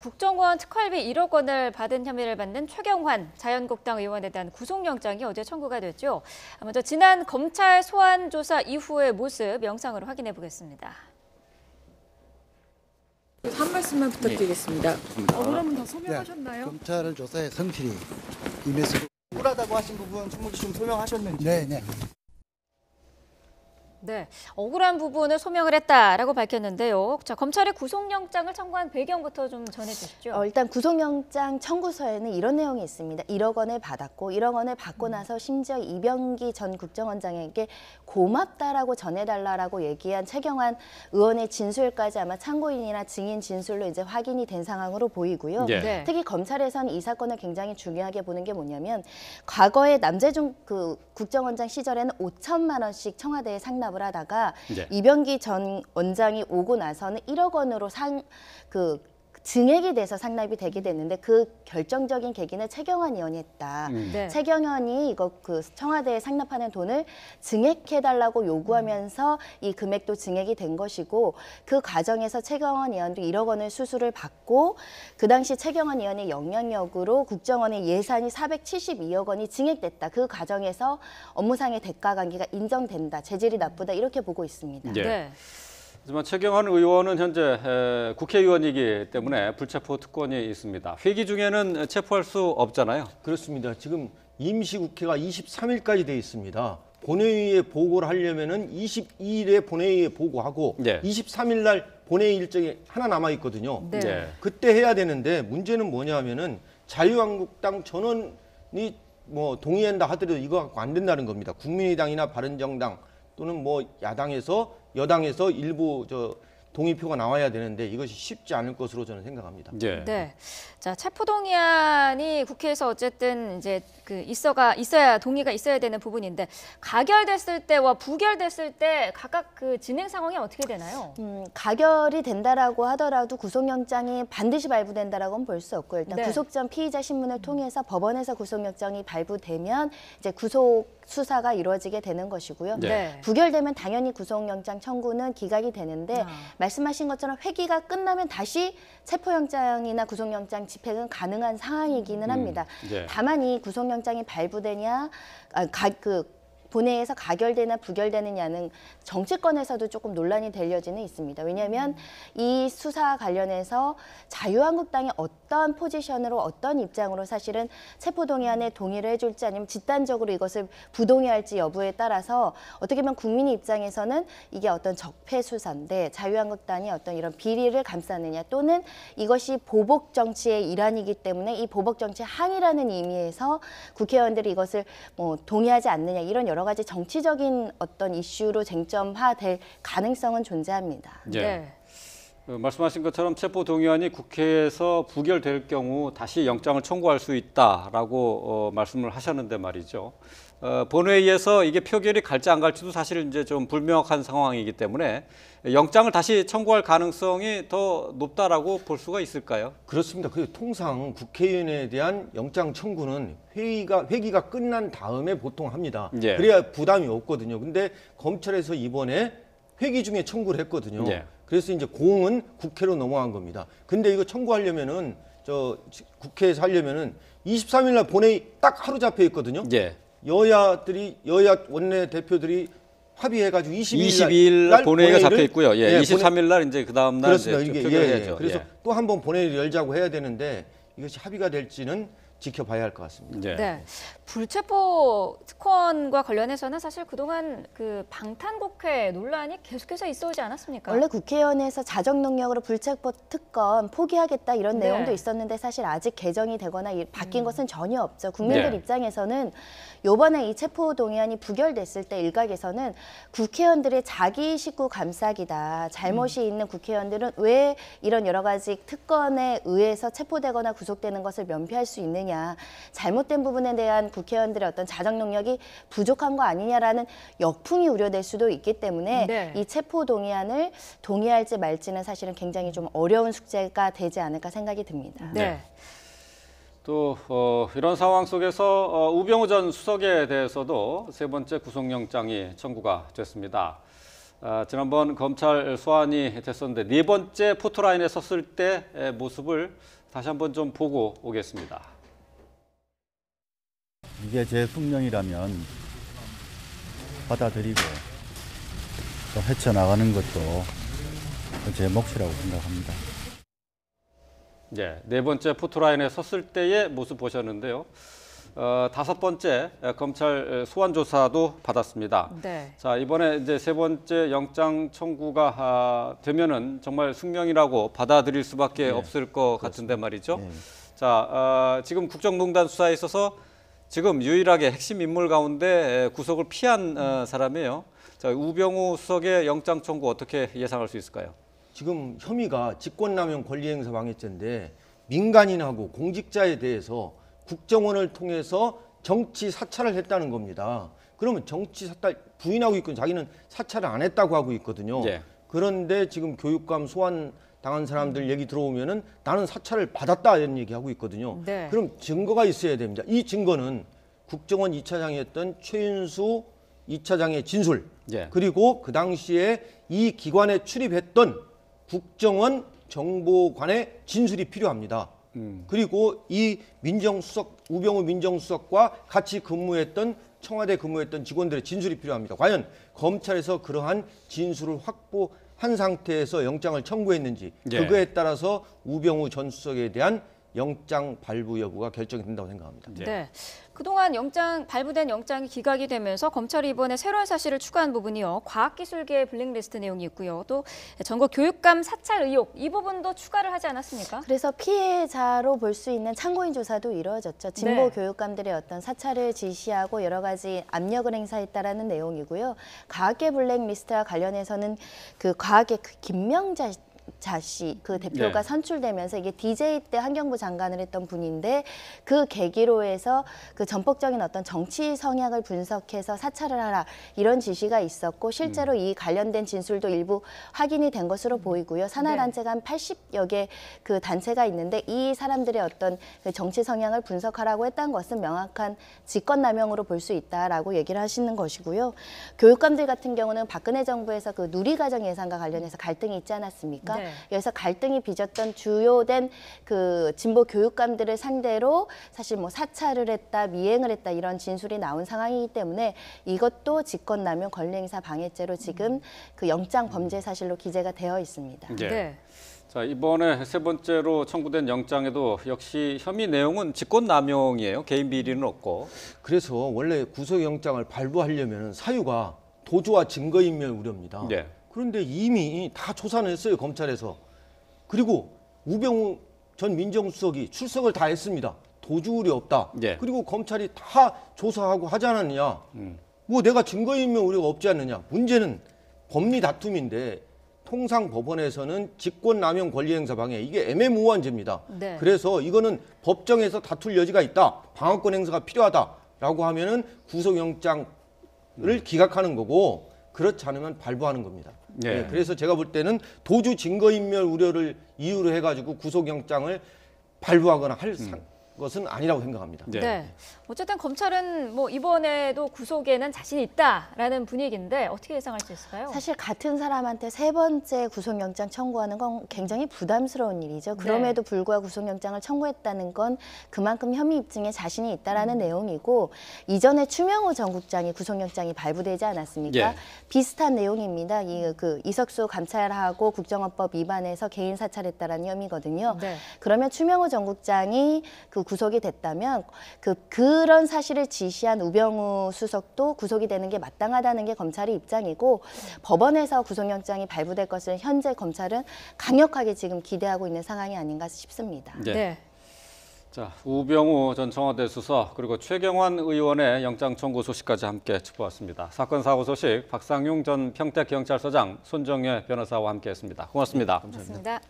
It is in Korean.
국정원 특활비 1억 원을 받은 혐의를 받는 최경환 자유한국당 의원에 대한 구속영장이 어제 청구가 됐죠. 먼저 지난 검찰 소환 조사 이후의 모습 영상으로 확인해 보겠습니다. 한 말씀만 부탁드리겠습니다. 그럼 더 소명하셨나요? 검찰 조사에 성실히 임했고 억울하다고 하신 부분 충분히 좀 설명하셨는지. 네. 네, 억울한 부분을 소명을 했다라고 밝혔는데요. 자, 검찰이 구속영장을 청구한 배경부터 좀 전해주시죠. 일단 구속영장 청구서에는 이런 내용이 있습니다. 1억 원을 받았고 1억 원을 받고 나서 심지어 이병기 전 국정원장에게 고맙다라고 전해달라고 얘기한 최경환 의원의 진술까지 아마 참고인이나 증인 진술로 이제 확인이 된 상황으로 보이고요. 네. 특히 검찰에서는 이 사건을 굉장히 중요하게 보는 게 뭐냐면 과거에 남재중 국정원장 시절에는 5천만 원씩 청와대에 상납을 하다가 이병기 전 원장이 오고 나서는 1억 원으로 증액이 돼서 상납이 되게 됐는데 그 결정적인 계기는 최경환 의원이 했다. 네. 최경환이 이거 청와대에 상납하는 돈을 증액해달라고 요구하면서 이 금액도 증액이 된 것이고 그 과정에서 최경환 의원도 1억 원을 수수를 받고 그 당시 최경환 의원의 영향력으로 국정원의 예산이 472억 원이 증액됐다. 그 과정에서 업무상의 대가 관계가 인정된다. 재질이 나쁘다. 이렇게 보고 있습니다. 네. 하지만 최경환 의원은 현재 국회의원이기 때문에 불체포 특권이 있습니다. 회기 중에는 체포할 수 없잖아요. 그렇습니다. 지금 임시국회가 23일까지 돼 있습니다. 본회의에 보고를 하려면은 22일에 본회의에 보고하고 23일 날 본회의 일정이 하나 남아 있거든요. 네. 그때 해야 되는데 문제는 뭐냐면은 자유한국당 전원이 뭐 동의한다 하더라도 이거 갖고 안 된다는 겁니다. 국민의당이나 바른정당 또는 뭐 여당에서 일부 동의표가 나와야 되는데 이것이 쉽지 않을 것으로 저는 생각합니다. 네. 자, 체포동의안이 국회에서 어쨌든 이제 있어야 동의가 있어야 되는 부분인데 가결됐을 때와 부결됐을 때 각각 그 진행 상황이 어떻게 되나요? 가결이 된다라고 하더라도 구속영장이 반드시 발부된다라고는 볼 수 없고 일단 구속 전 피의자 신문을 통해서 법원에서 구속영장이 발부되면 이제 구속 수사가 이루어지게 되는 것이고요. 네. 부결되면 당연히 구속영장 청구는 기각이 되는데 말씀하신 것처럼 회기가 끝나면 다시 체포영장이나 구속영장 집행은 가능한 상황이기는 합니다. 다만 이 구속영장이 발부되냐, 본회의에서 가결되나 부결되느냐는 정치권에서도 조금 논란이 될 여지는 있습니다. 왜냐하면 이 수사 관련해서 자유한국당이 어떤 포지션으로 어떤 입장으로 사실은 체포동의안에 동의를 해줄지 아니면 집단적으로 이것을 부동의할지 여부에 따라서 어떻게 보면 국민의 입장에서는 이게 어떤 적폐 수사인데 자유한국당이 어떤 이런 비리를 감싸느냐 또는 이것이 보복 정치의 일환이기 때문에 이 보복 정치 항의라는 의미에서 국회의원들이 이것을 뭐 동의하지 않느냐 이런 여러 가지 정치적인 어떤 이슈로 쟁점화될 가능성은 존재합니다. 네. 말씀하신 것처럼 체포동의안이 국회에서 부결될 경우 다시 영장을 청구할 수 있다라고 말씀을 하셨는데 말이죠. 본회의에서 이게 표결이 갈지 안 갈지도 사실 이제 좀 불명확한 상황이기 때문에 영장을 다시 청구할 가능성이 더 높다라고 볼 수가 있을까요? 그렇습니다. 통상 국회의원에 대한 영장 청구는 회기가 끝난 다음에 보통 합니다. 그래야 부담이 없거든요. 근데 검찰에서 이번에 회기 중에 청구를 했거든요. 그래서 이제 공은 국회로 넘어간 겁니다. 근데 이거 청구하려면은 국회에서 하려면은 23일 날 본회의 딱 하루 잡혀 있거든요. 여야 원내대표들이 합의해가지고 22일 날 본회의가 잡혀 있고요. 23일 날 이제 그 다음 날 표결해야죠. 그래서 또 한 번 본회의를 열자고 해야 되는데 이것이 합의가 될지는 지켜봐야 할 것 같습니다. 네. 불체포 특권과 관련해서는 사실 그동안 방탄국회 논란이 계속해서 있어오지 않았습니까? 원래 국회의원에서 자정 능력으로 불체포 특권 포기하겠다 이런 내용도 있었는데 사실 아직 개정이 되거나 바뀐 것은 전혀 없죠. 국민들 입장에서는 이번에 이 체포동의안이 부결됐을 때 일각에서는 국회의원들의 자기 식구 감싸기다. 잘못이 있는 국회의원들은 왜 이런 여러 가지 특권에 의해서 체포되거나 구속되는 것을 면피할 수 있느냐. 잘못된 부분에 대한 국회의원들의 어떤 자정 능력이 부족한 거 아니냐라는 역풍이 우려될 수도 있기 때문에 이 체포동의안을 동의할지 말지는 사실은 굉장히 좀 어려운 숙제가 되지 않을까 생각이 듭니다. 또 이런 상황 속에서 우병우 전 수석에 대해서도 세 번째 구속영장이 청구가 됐습니다. 지난번 검찰 소환이 됐었는데 네 번째 포토라인에 섰을 때의 모습을 다시 한번 좀 보고 오겠습니다. 이게 제 숙명이라면 받아들이고 또 헤쳐나가는 것도 제 몫이라고 생각합니다. 네 번째 포토라인에 섰을 때의 모습 보셨는데요. 다섯 번째 검찰 소환 조사도 받았습니다. 네. 자, 이번에 이제 세 번째 영장 청구가 되면은 정말 숙명이라고 받아들일 수밖에 없을 것 같은데 말이죠. 자, 지금 국정농단 수사에 있어서 지금 유일하게 핵심 인물 가운데 구속을 피한 사람이에요. 자, 우병우 수석의 영장 청구 어떻게 예상할 수 있을까요? 지금 혐의가 직권남용 권리행사 방해죄인데 민간인하고 공직자에 대해서 국정원을 통해서 정치 사찰을 했다는 겁니다. 그러면 정치 사찰 부인하고 있고 자기는 사찰을 안 했다고 하고 있거든요. 그런데 지금 교육감 소환 당한 사람들 얘기 들어오면은 나는 사찰을 받았다 이런 얘기하고 있거든요. 그럼 증거가 있어야 됩니다. 이 증거는 국정원 2차장이었던 최윤수 2차장의 진술 그리고 그 당시에 이 기관에 출입했던 국정원 정보관의 진술이 필요합니다. 그리고 이 민정수석 우병우 민정수석과 같이 근무했던 청와대 근무했던 직원들의 진술이 필요합니다. 과연 검찰에서 그러한 진술을 확보한 상태에서 영장을 청구했는지 그거에 따라서 우병우 전 수석에 대한 영장 발부 여부가 결정이 된다고 생각합니다. 네. 그동안 발부된 영장이 기각이 되면서 검찰이 이번에 새로운 사실을 추가한 부분이요. 과학기술계의 블랙리스트 내용이 있고요. 또 전국 교육감 사찰 의혹 이 부분도 추가를 하지 않았습니까? 그래서 피해자로 볼 수 있는 참고인 조사도 이루어졌죠. 진보 교육감들의 어떤 사찰을 지시하고 여러 가지 압력을 행사했다라는 내용이고요. 과학계 블랙리스트와 관련해서는 그 과학계 김명자 씨, 그 대표가 선출되면서 이게 DJ 때 환경부 장관을 했던 분인데 그 계기로 해서 그 전폭적인 어떤 정치 성향을 분석해서 사찰을 하라 이런 지시가 있었고 실제로 이 관련된 진술도 일부 확인이 된 것으로 보이고요. 산하단체가 한 80여 개 그 단체가 있는데 이 사람들의 어떤 그 정치 성향을 분석하라고 했던 것은 명확한 직권남용으로 볼 수 있다라고 얘기를 하시는 것이고요. 교육감들 같은 경우는 박근혜 정부에서 그 누리과정 예산과 관련해서 갈등이 있지 않았습니까? 여기서 갈등이 빚었던 주요된 그 진보 교육감들을 상대로 사실 뭐 사찰을 했다, 미행을 했다 이런 진술이 나온 상황이기 때문에 이것도 직권남용 권리행사 방해죄로 지금 그 영장 범죄 사실로 기재가 되어 있습니다. 자, 이번에 세 번째로 청구된 영장에도 역시 혐의 내용은 직권남용이에요. 개인 비리는 없고. 그래서 원래 구속영장을 발부하려면 사유가 도주와 증거인멸 우려입니다. 그런데 이미 다 조사는 했어요, 검찰에서. 그리고 우병우 전 민정수석이 출석을 다 했습니다. 도주 우려 없다. 그리고 검찰이 다 조사하고 하지 않았느냐. 뭐 내가 증거인멸 우려가 없지 않느냐. 문제는 법리 다툼인데 통상 법원에서는 직권남용 권리행사 방해 이게 애매모호한 죄입니다. 그래서 이거는 법정에서 다툴 여지가 있다. 방어권 행사가 필요하다라고 하면은 구속영장을 기각하는 거고 그렇지 않으면 발부하는 겁니다. 그래서 제가 볼 때는 도주 증거인멸 우려를 이유로 해가지고 구속영장을 발부하거나 할 것은 아니라고 생각합니다. 어쨌든 검찰은 뭐 이번에도 구속에는 자신이 있다라는 분위기인데 어떻게 예상할 수 있을까요? 사실 같은 사람한테 세 번째 구속영장 청구하는 건 굉장히 부담스러운 일이죠. 그럼에도 불구하고 구속영장을 청구했다는 건 그만큼 혐의 입증에 자신이 있다라는 내용이고 이전에 추명호 전 국장이 구속영장이 발부되지 않았습니까? 비슷한 내용입니다. 이석수 감찰하고 국정원법 위반해서 개인 사찰했다라는 혐의거든요. 그러면 추명호 전 국장이 구속이 됐다면 그런 사실을 지시한 우병우 수석도 구속이 되는 게 마땅하다는 게 검찰의 입장이고 법원에서 구속영장이 발부될 것을 현재 검찰은 강력하게 지금 기대하고 있는 상황이 아닌가 싶습니다. 자, 우병우 전 청와대 수석 그리고 최경환 의원의 영장 청구 소식까지 함께 짚어봤습니다. 사건 사고 소식 박상용 전 평택경찰서장 손정혜 변호사와 함께했습니다. 고맙습니다. 감사합니다.